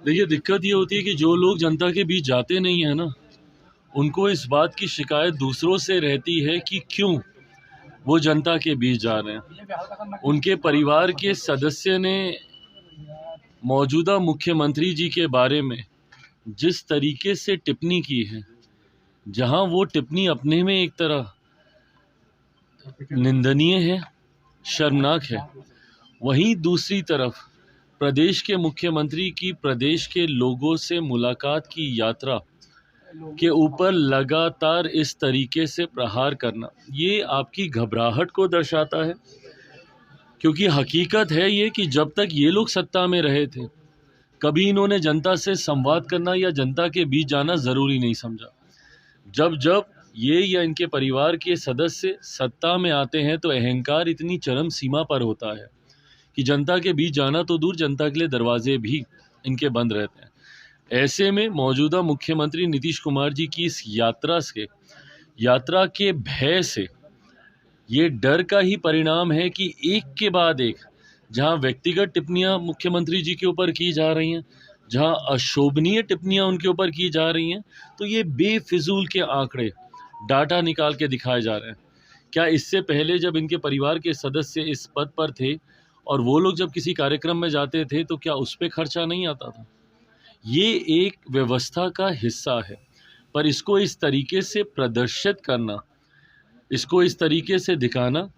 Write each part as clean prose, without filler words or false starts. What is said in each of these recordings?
देखिए, दिक्कत ये होती है कि जो लोग जनता के बीच जाते नहीं है ना, उनको इस बात की शिकायत दूसरों से रहती है कि क्यों वो जनता के बीच जा रहे हैं। उनके परिवार के सदस्य ने मौजूदा मुख्यमंत्री जी के बारे में जिस तरीके से टिप्पणी की है, जहां वो टिप्पणी अपने में एक तरह निंदनीय है, शर्मनाक है, वहीं दूसरी तरफ प्रदेश के मुख्यमंत्री की प्रदेश के लोगों से मुलाकात की यात्रा के ऊपर लगातार इस तरीके से प्रहार करना, ये आपकी घबराहट को दर्शाता है। क्योंकि हकीकत है ये कि जब तक ये लोग सत्ता में रहे थे, कभी इन्होंने जनता से संवाद करना या जनता के बीच जाना ज़रूरी नहीं समझा। जब जब ये या इनके परिवार के सदस्य सत्ता में आते हैं तो अहंकार इतनी चरम सीमा पर होता है कि जनता के बीच जाना तो दूर, जनता के लिए दरवाजे भी इनके बंद रहते हैं। ऐसे में मौजूदा मुख्यमंत्री नीतीश कुमार जी की इस यात्रा के भय से, ये डर का ही परिणाम है कि एक के बाद एक जहां व्यक्तिगत टिप्पणियां मुख्यमंत्री जी के ऊपर की जा रही हैं, जहां अशोभनीय टिप्पणियां उनके ऊपर की जा रही हैं, तो ये बेफिजूल के आंकड़े डाटा निकाल के दिखाए जा रहे हैं। क्या इससे पहले जब इनके परिवार के सदस्य इस पद पर थे और वो लोग जब किसी कार्यक्रम में जाते थे तो क्या उस पर खर्चा नहीं आता था? ये एक व्यवस्था का हिस्सा है, पर इसको इस तरीके से प्रदर्शित करना, इसको इस तरीके से दिखाना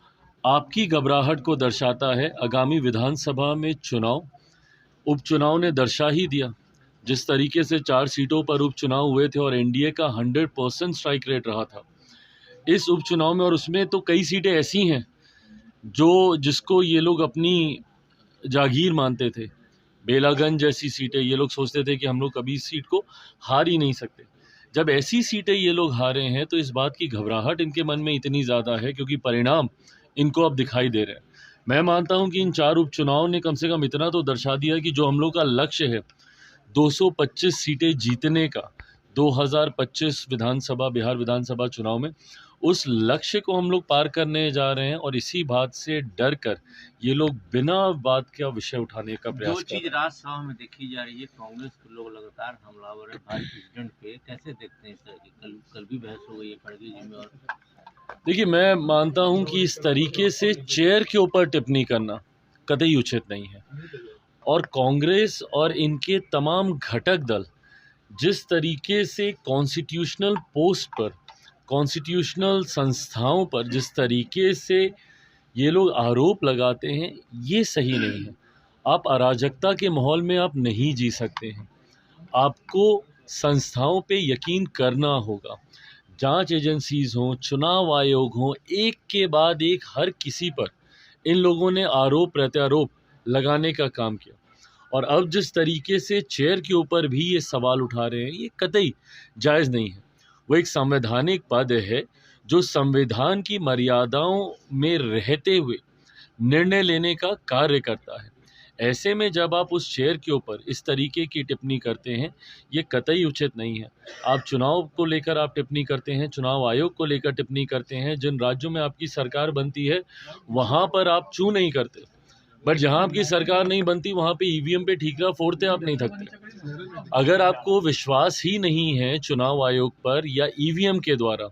आपकी घबराहट को दर्शाता है। आगामी विधानसभा में उपचुनाव ने दर्शा ही दिया। जिस तरीके से 4 सीटों पर उपचुनाव हुए थे और एनडीए का 100% स्ट्राइक रेट रहा था इस उपचुनाव में, और उसमें तो कई सीटें ऐसी हैं जिसको ये लोग अपनी जागीर मानते थे। बेलागंज जैसी सीटें, ये लोग सोचते थे कि हम लोग कभी इस सीट को हार ही नहीं सकते। जब ऐसी सीटें ये लोग हारे हैं तो इस बात की घबराहट इनके मन में इतनी ज़्यादा है क्योंकि परिणाम इनको अब दिखाई दे रहे हैं। मैं मानता हूं कि इन 4 उपचुनाव ने कम से कम इतना तो दर्शा दिया कि जो हम लोग का लक्ष्य है 225 सीटें जीतने का 2025 बिहार विधानसभा चुनाव में, उस लक्ष्य को हम लोग पार करने जा रहे हैं। और इसी बात से डर कर ये लोग बिना बात का विषय उठाने का प्रयास कर रहे हैं। जो चीज राज्यसभा में देखी जा रही है, कांग्रेस के लोग लगातार हमलावर है भाई प्रेसिडेंट पे, कैसे देखते हैं सर? कल भी बहस हो गई है खड़गे जी में। और देखिए, मैं मानता हूं कि इस तरीके से चेयर के ऊपर टिप्पणी करना कतई उचित नहीं है। और कांग्रेस और इनके तमाम घटक दल जिस तरीके से कॉन्स्टिट्यूशनल पोस्ट पर, कॉन्स्टिट्यूशनल संस्थाओं पर जिस तरीके से ये लोग आरोप लगाते हैं, ये सही नहीं है। आप अराजकता के माहौल में आप नहीं जी सकते हैं। आपको संस्थाओं पे यकीन करना होगा। जांच एजेंसीज हों, चुनाव आयोग हों, एक के बाद एक हर किसी पर इन लोगों ने आरोप प्रत्यारोप लगाने का काम किया। और अब जिस तरीके से चेयर के ऊपर भी ये सवाल उठा रहे हैं, ये कतई जायज़ नहीं है। वो एक संवैधानिक पद है जो संविधान की मर्यादाओं में रहते हुए निर्णय लेने का कार्य करता है। ऐसे में जब आप उस चेयर के ऊपर इस तरीके की टिप्पणी करते हैं, ये कतई उचित नहीं है। आप चुनाव को लेकर आप टिप्पणी करते हैं, चुनाव आयोग को लेकर टिप्पणी करते हैं, जिन राज्यों में आपकी सरकार बनती है वहाँ पर आप चू नहीं करते, बट जहाँ आपकी सरकार नहीं बनती वहाँ पे ईवीएम पे ठीकरा फोड़ते आप नहीं थकते। अगर आपको विश्वास ही नहीं है चुनाव आयोग पर या ईवीएम के द्वारा,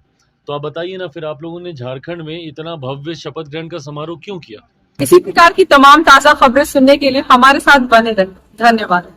तो आप बताइए ना, फिर आप लोगों ने झारखंड में इतना भव्य शपथ ग्रहण का समारोह क्यों किया? इसी प्रकार की तमाम ताज़ा खबरें सुनने के लिए हमारे साथ बने रहें। धन्यवाद।